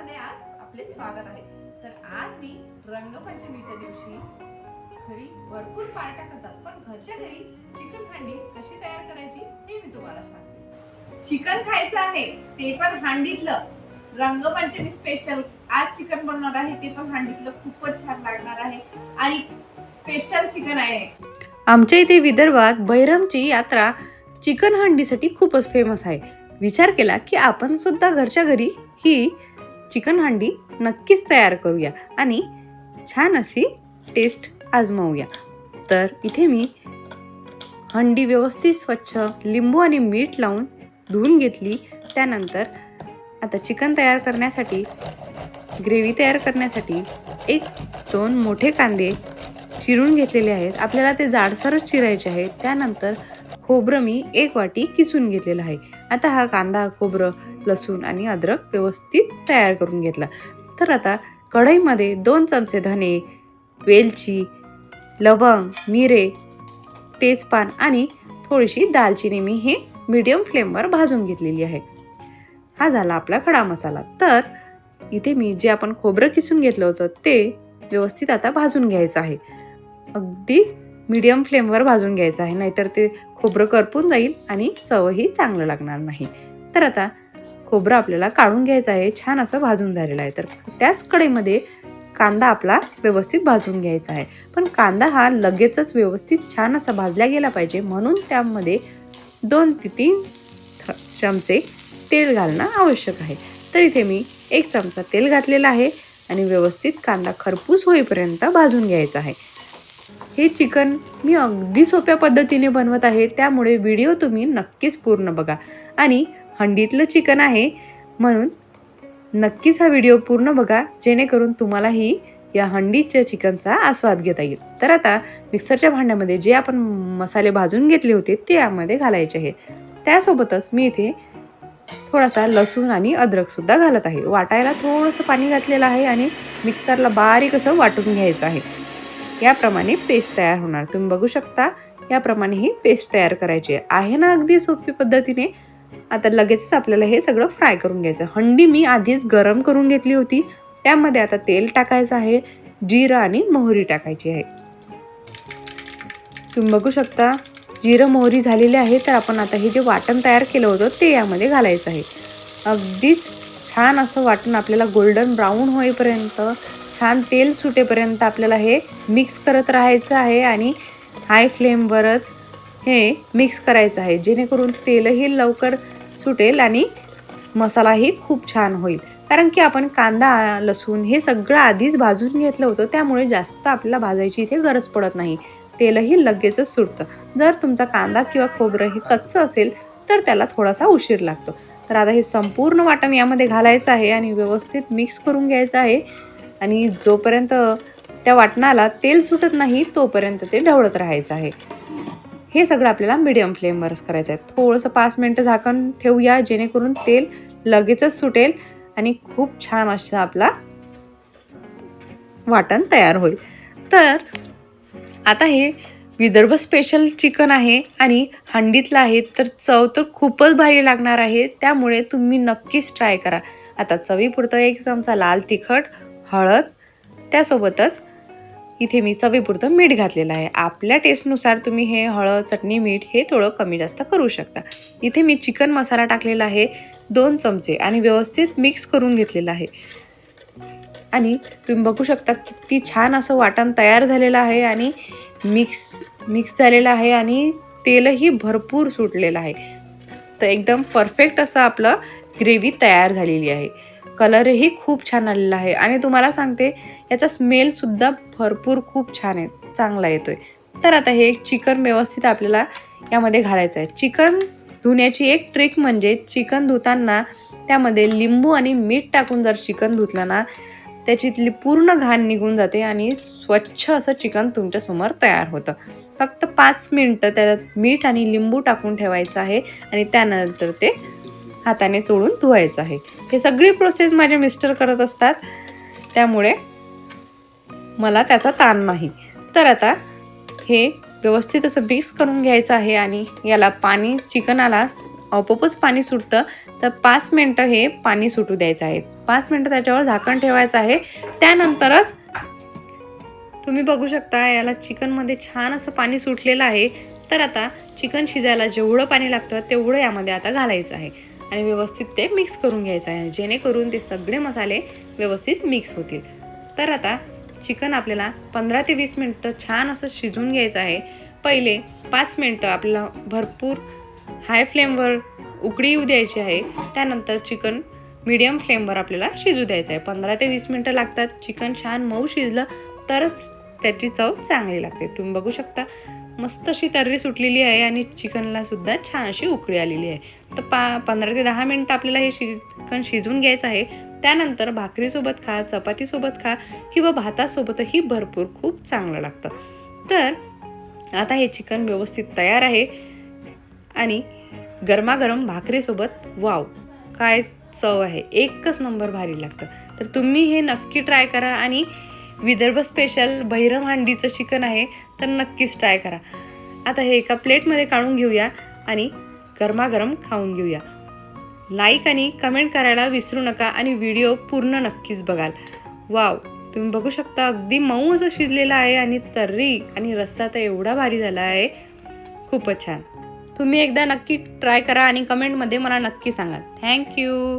मध्ये आज आपले स्वागत आहे। तर आज मी रंगपंचमीच्या दिवशी घरी भरपूर पार्ट्या करतात, पण घरच्या घरी चिकन हांडी कशी तयार करायची हे मी तुम्हाला सांगते। चिकन खायचं आहे ते पण हांडीतलं, रंगपंचमी स्पेशल आज चिकन बनवणार आहे, ते पण हांडीतलं खूपच छान लागणार आहे आणि स्पेशल चिकन आहे। आमच्या इथे विदर्भात बैरमची यात्रा चिकन हांडीसाठी खूपच फेमस आहे। विचार केला की आपण सुद्धा घरच्या घरी ही चिकन हांडी नक्कीच तयार करूया आणि छान अशी टेस्ट आजमावूया। तर इथे मी हंडी व्यवस्थित स्वच्छ लिंबू आणि मीठ लावून धुवून घेतली। त्यानंतर आता चिकन तयार करण्यासाठी ग्रेव्ही तयार करण्यासाठी 1-2 मोठे कांदे चिरून घेतलेले आहेत। आपल्याला ते जाडसरच चिरायचे आहेत। त्यानंतर खोबरं मी 1 वाटी किसून घेतलेलं आहे। आता हा कांदा, खोबरं, लसूण आणि अद्रक व्यवस्थित तयार करून घेतला। तर आता कढईमध्ये 2 चमचे धने, वेलची, लवंग, मिरे, तेजपान आणि थोडीशी दालचिनी मी हे मीडियम फ्लेमवर भाजून घेतलेली आहे। हा झाला आपला खडा मसाला। तर इथे मी जे आपण खोबरं किसून घेतलं होतं ते व्यवस्थित आता भाजून घ्यायचं आहे। अगदी मीडियम फ्लेमवर भाजून घ्यायचं आहे, नाहीतर ते खोबरं करपून जाईल आणि चवही चांगलं लागणार नाही। तर आता खोबरं आपल्याला काढून घ्यायचं आहे, छान असं भाजून झालेलं आहे। तर त्याच कढईमध्ये कांदा आपला व्यवस्थित भाजून घ्यायचा आहे, पण कांदा हा लगेचच व्यवस्थित छान असा भाजला गेला पाहिजे, म्हणून त्यामध्ये 2 ते 3 चमचे तेल घालणं आवश्यक आहे। तर इथे मी 1 चमचा तेल घातलेला आहे आणि व्यवस्थित कांदा खरपूस होईपर्यंत भाजून घ्यायचा आहे। हे चिकन मी अगदी सोप्या पद्धतीने बनवत आहे, त्यामुळे व्हिडिओ तुम्ही नक्कीच पूर्ण बघा आणि हंडीतलं चिकन आहे म्हणून नक्कीच हा व्हिडिओ पूर्ण बघा, जेणेकरून तुम्हालाही या हंडीच्या चिकनचा आस्वाद घेता येईल। तर आता मिक्सरच्या भांड्यामध्ये जे आपण मसाले भाजून घेतले होते ते यामध्ये घालायचे आहे। त्यासोबतच मी इथे थोडासा लसूण आणि अद्रक सुद्धा घालत आहे। वाटायला थोडंसं पाणी घातलेलं आहे आणि मिक्सरला बारीक असं वाटून घ्यायचं आहे। याप्रमाणे पेस्ट तयार होणार, तुम्ही बघू शकता। याप्रमाणे ही पेस्ट तयार करायची आहे ना, अगदी सोपी पद्धतीने। आता लगेचच आपल्याला हे सगळं फ्राय करून घ्यायचं। हंडी मी आधीच गरम करून घेतली होती, त्यामध्ये आता तेल टाकायचं आहे, जिरं आणि मोहरी टाकायची आहे। तुम्ही बघू शकता जिरं मोहरी झालेली आहे। तर आपण आता हे जे वाटण तयार केलं होतं ते यामध्ये घालायचं आहे। अगदीच छान असं वाटण आपल्याला गोल्डन ब्राऊन होईपर्यंत, छान तेल सुटेपर्यंत आपल्याला हे मिक्स करत राहायचं आहे आणि हाय फ्लेमवरच हे मिक्स करायचं आहे, जेणेकरून तेलही लवकर सुटेल आणि मसालाही खूप छान होईल। कारण की आपण कांदा, लसूण हे सगळं आधीच भाजून घेतलं होतं, त्यामुळे जास्त आपल्याला भाजायची इथे गरज पडत नाही, तेलही लगेचच सुटतं। जर तुमचा कांदा किंवा खोबरं हे कच्चं असेल तर त्याला थोडासा उशीर लागतो। तर आता हे संपूर्ण वाटण यामध्ये घालायचं आहे आणि व्यवस्थित मिक्स करून घ्यायचं आहे आणि जोपर्यंत त्या वाटणाला तेल सुटत नाही तोपर्यंत ते ढवळत राहायचं आहे। हे सगळं आपल्याला मीडियम फ्लेमवरच करायचं आहे। थोडंसं 5 मिनिटं झाकण ठेवूया, जेणेकरून तेल लगेचच सुटेल आणि खूप छान असं आपला वाटण तयार होईल। तर आता हे विदर्भ स्पेशल चिकन आहे आणि हंडीतलं आहे, तर चव तर खूपच भारी लागणार आहे, त्यामुळे तुम्ही नक्कीच ट्राय करा। आता चवीपुरतं 1 चमचा लाल तिखट, हळद, त्यासोबतच इथे मी चवीपुरतं मीठ घातलेलं आहे। आपल्या टेस्टनुसार तुम्ही हे हळद, चटणी, मीठ हे थोडं कमी जास्त करू शकता। इथे मी चिकन मसाला टाकलेला आहे 2 चमचे आणि व्यवस्थित मिक्स करून घेतलेला आहे आणि तुम्ही बघू शकता किती छान असं वाटण तयार झालेलं आहे आणि मिक्स झालेलं आहे आणि तेलही भरपूर सुटलेलं आहे। तर एकदम परफेक्ट असं आपलं ग्रेव्ही तयार झालेली आहे। कलरही खूप छान आलेला आहे आणि तुम्हाला सांगते याचा स्मेलसुद्धा भरपूर खूप छान आहे, चांगला येतोय। तर आता हे चिकन व्यवस्थित आपल्याला यामध्ये घालायचं आहे। चिकन धुण्याची एक ट्रिक म्हणजे चिकन धुताना त्यामध्ये लिंबू आणि मीठ टाकून जर चिकन धुतलं ना, त्याच्यातली पूर्ण घाण निघून जाते आणि स्वच्छ असं चिकन तुमच्यासमोर तयार होतं। फक्त 5 मिनिटं त्यात मीठ आणि लिंबू टाकून ठेवायचं आहे आणि त्यानंतर ते हाताने चोळून धुवायचं आहे। हे सगळी प्रोसेस माझे मिस्टर करत असतात, त्यामुळे मला त्याचा ताण नाही। तर आता हे व्यवस्थित असं मिक्स करून घ्यायचं आहे आणि याला पाणी चिकनाला आपोआपच पाणी सुटतं. तर 5 मिनटं हे पाणी सुटू द्यायचं आहे. 5 मिनटं त्याच्यावर झाकण ठेवायचं आहे. त्यानंतरच तुम्ही बघू शकता याला चिकनमध्ये छान असं पाणी सुटलेलं आहे. तर आता चिकन शिजायला जेवढं पाणी लागतं तेवढं यामध्ये आता घालायचं आहे आणि व्यवस्थित ते मिक्स करून घ्यायचं आहे, जेणेकरून ते सगळे मसाले व्यवस्थित मिक्स होतील. तर आता चिकन आपल्याला 15 ते 20 मिनटं छान असं शिजवून घ्यायचं आहे. पहिले 5 मिनटं आपल्याला भरपूर हाय फ्लेमवर उकळी येऊ द्यायची आहे. त्यानंतर चिकन मीडियम फ्लेमवर आपल्याला शिजू द्यायचं आहे. 15 ते 20 मिनटं लागतात. चिकन छान मऊ शिजलं तरच त्याची चव चांगली लागते. तुम्ही बघू शकता मस्त अशी तर्री सुटलेली आहे आणि चिकनला सुद्धा छान अशी उकळी आलेली आहे. तर 15 ते 10 मिनटं आपल्याला हे चिकन शिजवून घ्यायचं आहे. त्यानंतर भाकरीसोबत खा, चपातीसोबत खा किंवा भातासोबतही भरपूर खूप चांगलं लागतं. तर आता हे चिकन व्यवस्थित तयार आहे आणि गरमागरम भाकरीसोबत वाव काय चव आहे, एकच नंबर भारी लागतं. तर तुम्ही हे नक्की ट्राय करा आणि विदर्भ स्पेशल बहिरम हांडीचं चिकन आहे तर नक्कीच ट्राय करा. आता हे एका प्लेटमध्ये काढून घेऊया आणि गरमागरम खाऊन घेऊया. लाईक आणि कमेंट करायला विसरू नका आणि व्हिडिओ पूर्ण नक्कीच बघाल. वाव, तुम्ही बघू शकता अगदी मऊ असं शिजलेलं आहे आणि तर्री आणि रस्सा तर एवढा भारी झाला आहे, खूपच छान. तुम्ही एकदा नक्की ट्राय करा आणि कमेंटमध्ये मला नक्की सांगा. थँक्यू.